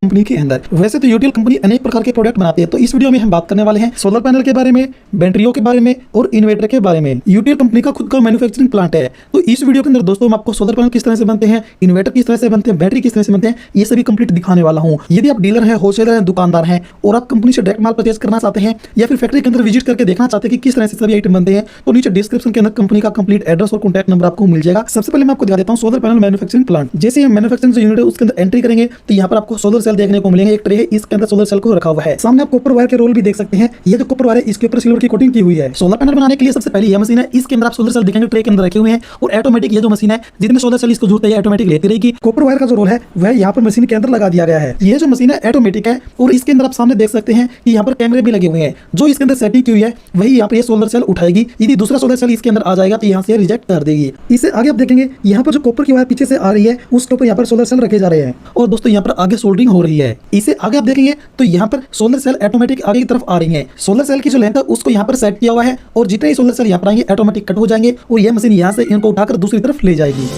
Company के अंदर। वैसे तो यूटीएल कंपनी अनेक प्रकार के प्रोडक्ट बनाती है, तो इस वीडियो में हम बात करने वाले हैं सोलर पैनल के बारे में, बैटरियों के बारे में और इन्वर्टर के बारे में। यूटीएल कंपनी का खुद का मैन्युफैक्चरिंग प्लांट है, तो इस वीडियो के अंदर दोस्तों मैं आपको सोलर पैनल किस तरह से बनते हैं, इन्वर्टर किस तरह से बनते हैं, बैटरी किस तरह से बनते हैं, ये सभी कंप्लीट दिखाने वाला हूँ। यदि आप डीलर हैं, होलसेलर हैं, दुकानदार हैं और आप कंपनी से डायरेक्ट माल परचेज करना चाहते हैं या फिर फैक्ट्री के अंदर विजिट करके देखना चाहते हैं कि किस तरह से सभी आइटम बनते हैं, तो नीचे डिस्क्रिप्शन के अंदर कंपनी का कंप्लीट एड्रेस और कॉन्टैक्ट नंबर आपको मिल जाएगा। सबसे पहले मैं आपको दिखा देता हूँ सोलर पैनल मैन्युफैक्चरिंग प्लांट। जैसे हम मैन्युफैक्चरिंग जो यूनिट है उसके अंदर एंट्री करेंगे तो यहाँ पर आपको सोलर सेल देखने को मिलेंगे। एक ट्रे है, इसके अंदर सोलर सेल को रखा हुआ है। सामने आप कॉपर वायर के रोल भी देख सकते हैं। ये जो कॉपर वायर है इसके ऊपर सिल्वर की कोटिंग की हुई है। सोलर पैनल बनाने के लिए सबसे पहले यह मशीन है, इसके अंदर आप सोलर सेल देखेंगे ट्रे के अंदर रखे हुए हैं और ऑटोमेटिक ये जो मशीन है जितने सोलर सेल इसको जुड़ते हैं ऑटोमेटिक लेती रहेगी। कॉपर वायर का जो रोल है वह यहाँ पर मशीन के अंदर लगा दिया गया है। ये जो मशीन है ऑटोमेटिक है और इसके अंदर आप सामने देख सकते हैं कि यहाँ पर कैमरे भी लगे हुए हैं। जो इसके अंदर सेटिंग की हुई है वही यहाँ पर ये सोलर सेल उठाएगी। यदि दूसरा सोलर सेल इसके अंदर आ जाएगा तो यहाँ से रिजेक्ट कर देगी। इससे आगे आप देखेंगे यहाँ पर जो कॉपर की वायर पीछे से आ रही है उसके ऊपर यहाँ पर सोलर सेल रखे जा रहे हैं और दोस्तों यहाँ पर आगे सोल्डरिंग हो रही है। इसे आगे आप देखेंगे तो यहाँ पर सोलर सेल ऑटोमेटिक आगे की तरफ आ रही है। सोलर सेल की जो लेंथ है उसको यहाँ पर सेट किया हुआ है और जितने ही सोलर सेल यहाँ पर आएंगे ऑटोमेटिक कट हो जाएंगे और यह मशीन यहाँ से इनको उठाकर दूसरी तरफ ले जाएगी।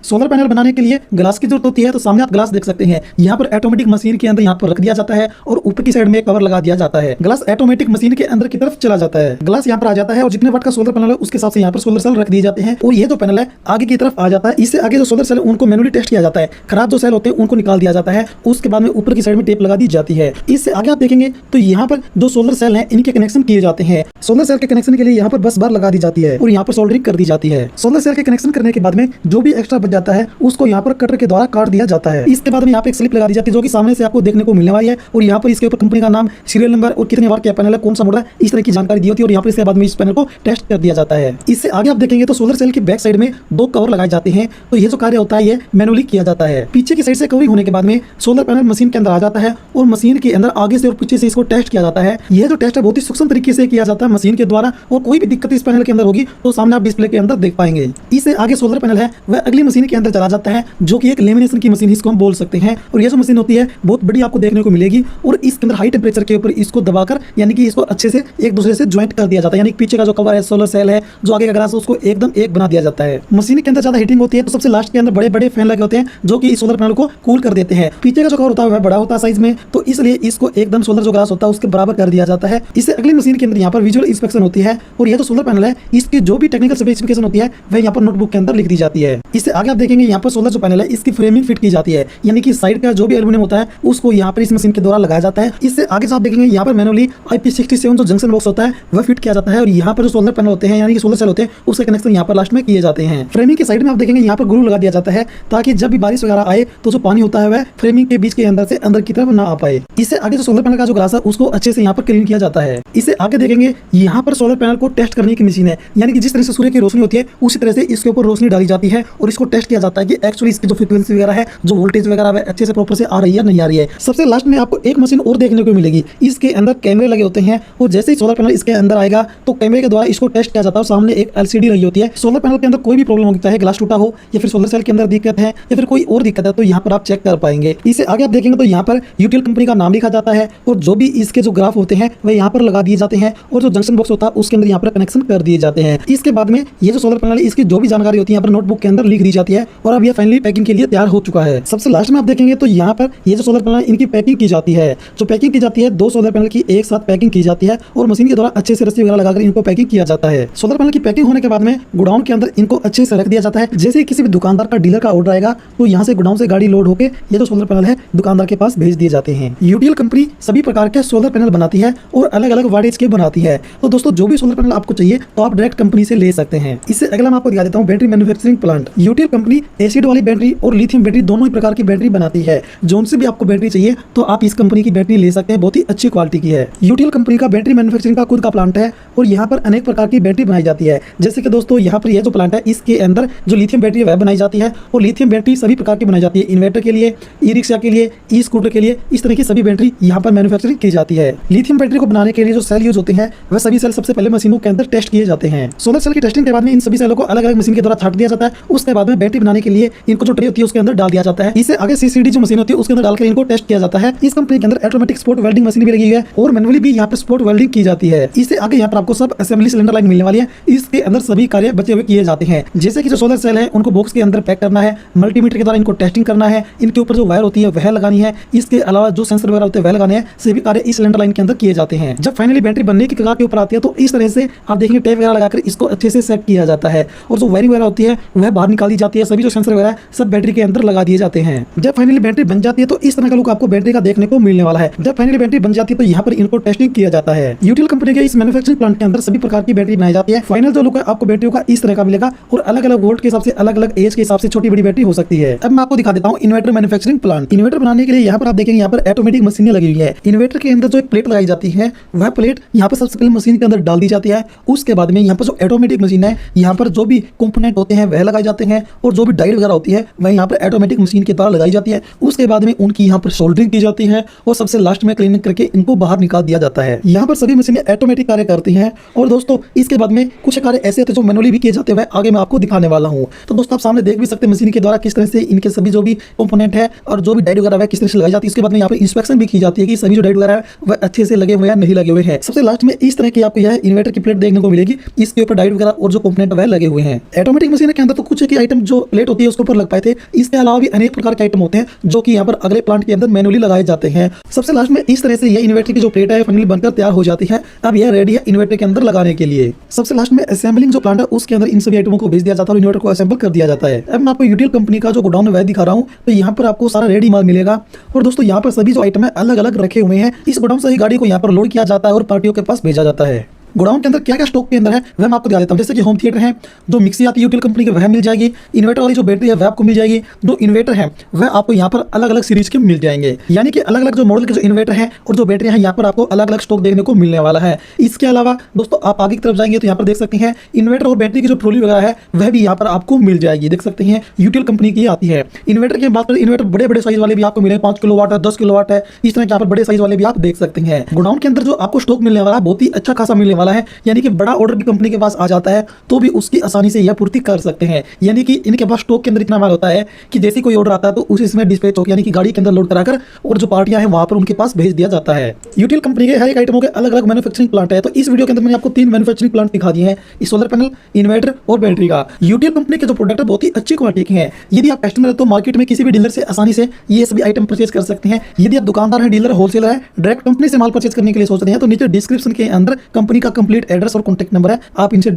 सोलर पैनल बनाने के लिए ग्लास की जरूरत होती है, तो सामने आप ग्लास देख सकते हैं। यहाँ पर ऑटोमेटिक मशीन के अंदर यहाँ पर रख दिया जाता है और ऊपर की साइड में एक कवर लगा दिया जाता है। ग्लास ऑटोमेटिक मशीन के अंदर की तरफ चला जाता है। ग्लास यहाँ पर आ जाता है और जितने वाट का सोलर पैनल है उसके हिसाब से यहाँ पर सोलर सेल रख दिए जाते हैं और ये जो पैनल है आगे की तरफ आ जाता है। इससे आगे जो सोलर सेल उनको मैनुअली टेस्ट किया जाता है। खराब जो सेल होते हैं उनको निकाल दिया जाता है। उसके बाद में ऊपर की साइड में टेप लगा दी जाती है। इससे आगे आप देखेंगे तो यहाँ पर जो सोलर सेल है इनके कनेक्शन किए जाते हैं। सोलर सेल के कनेक्शन के लिए यहाँ पर बस बार लगा दी जाती है और यहाँ पर सोल्डरिंग कर दी जाती है। सोलर सेल के कनेक्शन करने के बाद में जो भी एक्स्ट्रा बच जाता है उसको यहाँ पर कटर के द्वारा काट दिया जाता है। इसके बाद में यहाँ पे एक स्लिप लगा दी जाती है जो कि सामने से आपको देखने को मिलने वाली है और यहाँ पर इसके ऊपर कंपनी का नाम, सीरियल नंबर और कितने वाट का पैनल है, कौन सा मॉडल है, इस तरह की जानकारी दी होती है और यहाँ पर इसके बाद में इस पैनल को टेस्ट कर दिया जाता है। इससे आगे आप देखेंगे तो सोलर सेल की बैक साइड में दो कवर लगाए जाते हैं। तो ये जो कार्य होता है ये मैनुअली किया जाता है। पीछे की साइड से कवरिंग होने के बाद में सोलर पैनल मशीन के अंदर आ जाता है और मशीन के अंदर आगे से और पीछे से इसको टेस्ट किया जाता है। यह जो टेस्ट है बहुत ही सूक्ष्म तरीके से किया जाता है मशीन के द्वारा और कोई भी दिक्कत इस पैनल के अंदर होगी तो सामने आप डिस्प्ले के अंदर देख पाएंगे। इससे आगे सोलर पैनल है वह अगली मशीन के अंदर चला जाता है जो कि एक लेमिनेशन की मशीन इसको हम बोल सकते हैं और ये जो मशीन होती है बहुत बड़ी आपको देखने को मिलेगी और इसके अंदर हाई टेम्परेचर के ऊपर इसको दबाकर यानी कि इसको अच्छे से एक दूसरे से ज्वाइंट कर दिया जाता है। यानी पीछे का जो कवर है सोलर सेल है जो आगे का ग्लास है उसको एकदम एक बना दिया जाता है। मशीन के अंदर ज्यादा हीटिंग होती है तो सबसे लास्ट के अंदर बड़े बड़े फैन लगे होते हैं जो कि सोलर पैनल को कूल कर देते हैं। पीछे का जो कवर होता है वह बड़ा होता है साइज में, तो इसलिए इसको एकदम सोलर जो ग्लास होता है उसके बराबर कर दिया जाता है। इससे अगली मशीन के अंदर यहाँ पर विजुअल इंस्पेक्शन होती है और यह जो सोलर पैनल है इसकी जो भी टेक्निकल स्पेसिफिकेशन होती है वह यहाँ पर नोटबुक के अंदर लिख दी जाती है। इससे आगे आप देखेंगे यहाँ पर सोलर जो पैनल है इसकी फ्रेमिंग फिट की जाती है यानी कि साइड का जो भी एल्यूमिनियम होता है उसको यहाँ पर इस मशीन के द्वारा लगाया जाता है। इससे आगे से आप देखेंगे यहाँ पर मैनुअली IP67 जो जंक्शन बॉक्स होता है वह फिट किया जाता है और यहाँ पर जो सोलर पैनल होते हैं यानी कि सोलर सेल होते हैं उसके कनेक्शन यहाँ पर लास्ट में किए जाते हैं। फ्रेमिंग की साइड में आप देखेंगे यहाँ पर ग्लू लगा दिया जाता है ताकि जब भी बारिश वगैरह आए तो जो पानी होता है वह फ्रेमिंग के बीच के अंदर से अंदर की तरफ ना आ पाए। इससे आगे जो सोलर पैनल का जो ग्लास है उसको अच्छे से यहाँ पर क्लीन किया जाता है। इससे आगे देखेंगे यहाँ पर सोलर पैनल को टेस्ट करने की मशीन है यानी कि जिस तरह से सूर्य की रोशनी होती है उसी तरह से इसके ऊपर रोशनी डाली जाती है और इसको टेस्ट किया जाता है कि एक्चुअली इसकी जो फ्रीक्वेंसी वगैरह है, जो वोल्टेज वगैरह है अच्छे से प्रॉपर से आ रही है नहीं आ रही है। सबसे लास्ट में आपको एक मशीन और देखने को मिलेगी। इसके अंदर कैमरे लगे होते हैं और जैसे ही सोलर पैनल इसके अंदर आएगा तो कैमरे के द्वारा इसको टेस्ट किया जाता है। सामने एक LCD लगी होती है। सोलर पैनल के अंदर कोई भी प्रॉब्लम होता है, ग्लास टूटा हो या फिर सोलर सेल के अंदर दिक्कत है या फिर कोई और दिक्कत है तो यहाँ पर आप चेक कर पाएंगे। इससे आगे आप देखेंगे तो यहाँ पर यूटीएल कंपनी का नाम लिखा जाता है और जो भी इसके जो ग्राफ होते हैं वह यहाँ पर लगा दिए जाते हैं और जो जंक्शन बॉक्स होता है उसके अंदर यहाँ पर कनेक्शन कर दिए जाते हैं। इसके बाद में ये जो सोलर पैनल इसकी जो भी जानकारी होती है यहाँ पर नोटबुक के अंदर लिख दी जाती है और अब ये फाइनली पैकिंग के लिए तैयार हो चुका है। सबसे लास्ट में आप देखेंगे तो यहाँ पर ये जो सोलर पैनल इनकी पैकिंग की जाती है। जो पैकिंग की जाती है दो सोलर पैनल की एक साथ पैकिंग की जाती है और मशीन के द्वारा अच्छे से रस्सी वगैरह लगाकर इनको पैकिंग किया जाता है। सोलर पैनल की पैकिंग होने के बाद में गोडाउन के अंदर इनको अच्छे से रख दिया जाता है। जैसे किसी भी दुकानदार का डीलर का ऑर्डर आएगा तो यहाँ से गोडाउन से गाड़ी लोड होकर ये जो सोलर पैनल है दुकानदार के पास भेज दिए जाते हैं। यूटीएल कंपनी सभी प्रकार के सोलर पैनल बनाती है और अलग अलग वाटेज के बनाती है। तो दोस्तों जो भी सोलर पैनल आपको चाहिए तो आप डायरेक्ट कंपनी से ले सकते हैं। इससे अगला मैं आपको दिखा देता हूँ battery manufacturing plant. UTL company acid वाली बैटरी और लिथियम बैटरी दोनों ही प्रकार की बैटरी बनाती है। जोन से भी आपको बैटरी चाहिए तो आप इस कंपनी की बैटरी ले सकते हैं, बहुत ही अच्छी क्वालिटी की है। यूटीएल कंपनी का बैटरी मैन्युफैक्चरिंग का खुद का प्लांट है और यहाँ पर अनेक प्रकार की बैटरी बनाई जाती है। जैसे कि दोस्तों यहाँ पर यह जो प्लांट है इसके अंदर जो लिथियम बैटरी है वह बनाई जाती है और लिथियम बैटरी सभी प्रकार की बनाई जाती है। इन्वर्टर के लिए, ई रिक्शा के लिए, ई स्कूटर के लिए, इस तरह की सभी बैटरी यहाँ पर मैन्युफैक्चरिंग की जाती है। लिथियम बैटरी को बनाने के लिए जो सेल यूज होते हैं वह सभी सेल सबसे पहले मशीनों के अंदर टेस्ट किए जाते हैं। सोलर सेल की टेस्टिंग के बाद में इन सभी सेलों को अलग अलग मशीन के द्वारा छाट दिया जाता है। उसके बाद में बैटरी बैटरी बनाने के लिए इनको जो ट्रे होती है उसके अंदर डाल दिया जाता है। इससे आगे सीसीडी जो मशीन होती है उसके अंदर डालकर इनको टेस्ट किया जाता है। इस कंपनी के अंदर ऑटोमेटिक स्पॉट वेल्डिंग मशीन भी लगी हुई है और मैनुअली भी यहाँ पर स्पॉट वेल्डिंग की जाती है। इससे आगे यहाँ पर आपको सब असेंबली सिलेंडर लाइन मिलने वाली है। इसके अंदर सभी कार्य बचे हुए किए जाते हैं, जैसे कि जो सोलर सेल है उनको बॉक्स के अंदर पैक करना है, मल्टीमीटर के द्वारा इनको टेस्टिंग करना है, इनके ऊपर जो वायर होती है वह लगानी है, इसके अलावा जो सेंसर वगैरह होते हैं वह लगाने हैं। सभी कार्य इस सिलेंडर लाइन के अंदर किए जाते हैं। जब फाइनली बैटरी बनने की कगार के ऊपर आती है तो इस तरह से आप देखेंगे टेप वगैरह लगाकर इसको अच्छे से सेट किया जाता है और जो वायरिंग वगैरह होती है वह बाहर निकाल दी जाती है। सभी जो सेंसर वगैरह सब बैटरी के अंदर लगा दिए जाते हैं। जब फाइनली बैटरी बन जाती है तो इस तरह का लुक आपको बैटरी का देखने को मिलने वाला है। जब फाइनली बैटरी बन जाती है तो यहाँ पर इनको टेस्टिंग किया जाता है। यूटीएल कंपनी के इस मैन्युफैक्चरिंग प्लांट के अंदर सभी प्रकार की बैटरी बनाई जाती है। फाइनल जो लुक है आपको बैटरियों का इस तरह का मिलेगा और अलग अलग वोल्ट के हिसाब से, अलग अलग एज के हिसाब से छोटी बड़ी बैटरी हो सकती है। अब मैं आपको दिखा देता हूँ इन्वर्टर मैन्युफैक्चरिंग प्लांट। इन्वर्टर बनाने के लिए यहाँ पर आप देखेंगे यहाँ पर ऑटोमेटिक मशीनें लगी हुई है। इन्वर्टर के अंदर जो एक प्लेट लगाई जाती है वह प्लेट यहाँ पर सबसे पहले मशीन के अंदर डाल दी जाती है। उसके बाद में यहाँ पर जो ऑटोमेटिक मशीन है यहाँ पर जो भी कंपोनेंट होते हैं वह लगाए जाते हैं और जो भी डायल वगैरह होती है वह यहाँ पर ऑटोमेटिक मशीन के द्वारा लगाई जाती है। उसके बाद में उनकी यहाँ पर सोल्डरिंग की जाती है और सबसे लास्ट में क्लीनिंग करके इनको बाहर निकाल दिया जाता है। यहाँ पर सभी मशीनें ऑटोमेटिक कार्य करती हैं और दोस्तों इसके बाद में कुछ कार्य ऐसे होते हैं जो मैनुअली भी किए जाते हैं, आगे मैं आपको दिखाने वाला हूँ। तो दोस्तों आप सामने देख भी सकते हैं मशीन के द्वारा किस तरह से इनके सभी जो भी कंपोनेंट है और जो भी डाइड वगैरह है किस तरह से लगाई जाती है। इसके बाद में यहाँ पर इंस्पेक्शन भी की जाती है कि सभी जो डाइड वगैरह है वह अच्छे से लगे हुए हैं नहीं लगे हुए हैं। सबसे लास्ट में इस तरह की आपको यह इन्वर्टर की प्लेट देखने को मिलेगी, इसके ऊपर डाइड वगैरह और जो कंपोनेंट वह लगे हुए हैं। ऑटोमेटिक मशीन के अंदर तो कुछ एक आइटम जो प्लेट होती है उसके ऊपर लग पाए थे, इसके अलावा भी अनेक प्रकार के आइटम होते हैं जो कि यहाँ पर अगले प्लांट के अंदर मैनुअली लगाए जाते हैं। सबसे लास्ट में इस तरह से यह इन्वर्टर की जो प्लेट है फाइनली बनकर तैयार हो जाती है। अब यह रेडी है इन्वर्टर के अंदर लगाने के लिए। सबसे लास्ट में असेंबलिंग जो प्लांट है उसके अंदर इन सभी आइटमों को भेज दिया जाता है और इन्वर्टर को असेंबल कर दिया जाता है। अब मैं आपको यूटीएल कंपनी का जो गोडाउन है वह दिखा रहा हूँ। तो यहाँ पर आपको सारा रेडी माल मिलेगा और दोस्तों यहाँ पर सभी जो आइटम है अलग अलग रखे हुए हैं। इस गोडाउन से ही गाड़ी को यहाँ पर लोड किया जाता है और पार्टियों के पास भेजा जाता है। गोडाउन के अंदर क्या क्या स्टॉक के अंदर है वह मैं आपको दिखा देता हूँ। जैसे कि होम थिएटर है, जो मिक्सी आती है यूटीएल कंपनी की वह मिल जाएगी। इन्वर्टर वाली जो बैटरी है वह आपको मिल जाएगी। जो इन्वर्टर है वह आपको यहाँ पर अलग अलग सीरीज के मिल जाएंगे, यानी कि अलग अलग जो मॉडल के जो इन्वर्टर है और जो बैटरी है यहाँ पर आपको अलग अलग स्टॉक देखने को मिलने वाला है। इसके अलावा दोस्तों आप आगे की तरफ जाएंगे तो यहाँ पर देख सकते हैं इन्वर्टर और बैटरी की जो ट्रॉली वगैरह है वह भी यहाँ पर आपको मिल जाएगी। देख सकते हैं यूटीएल कंपनी की आती है। इन्वर्टर की बात करें, इन्वर्टर बड़े बड़े साइज वाले भी आपको मिले, 5 किलोवाट है, 10 किलोवाट है, इस तरह के यहाँ पर बड़े साइज वाले भी आप देख सकते हैं। गोडाउन के अंदर जो आपको स्टॉक मिलने वाला है बहुत ही अच्छा खासा मिलने वाला है, यानी कि बड़ा ऑर्डर भी कंपनी के पास आ जाता है तो भी उसकी आसानी से यह पूर्ति कर सकते हैं। यानी कि इनके पास स्टॉक के अंदर इतना माल होता है कि जैसे कोई ऑर्डर आता है तो उसी समय डिस्पैच होकर यानी कि गाड़ी के अंदर लोड कराकर और जो पार्टियां हैं वहां पर उनके पास भेज दिया जाता है। यूटीएल कंपनी के हर एक आइटमों के अलग अलग मैन्युफैक्चरिंग प्लांट है। तो इस वीडियो के अंदर मैंने आपको 3 मैन्युफैक्चरिंग प्लांट दिखा दिए हैं, सोलर पैनल, इन्वर्टर और बैटरी का। यूटीएल कंपनी के जो प्रोडक्ट है बहुत ही अच्छी क्वालिटी के हैं। यदि आप कस्टमर है तो मार्केट में किसी भी डीलर से आसानी से ये सभी आइटम परचेज कर सकते हैं। यदि आप दुकानदार है, डीलर, होलसेलर है, डायरेक्ट कंपनी से माल परचेज करने के लिए सोच रहे हैं तो नीचे डिस्क्रिप्शन के अंदर कंपनी का कंप्लीट एड्रेस और कॉन्टैक्ट नंबर है, आप इनसे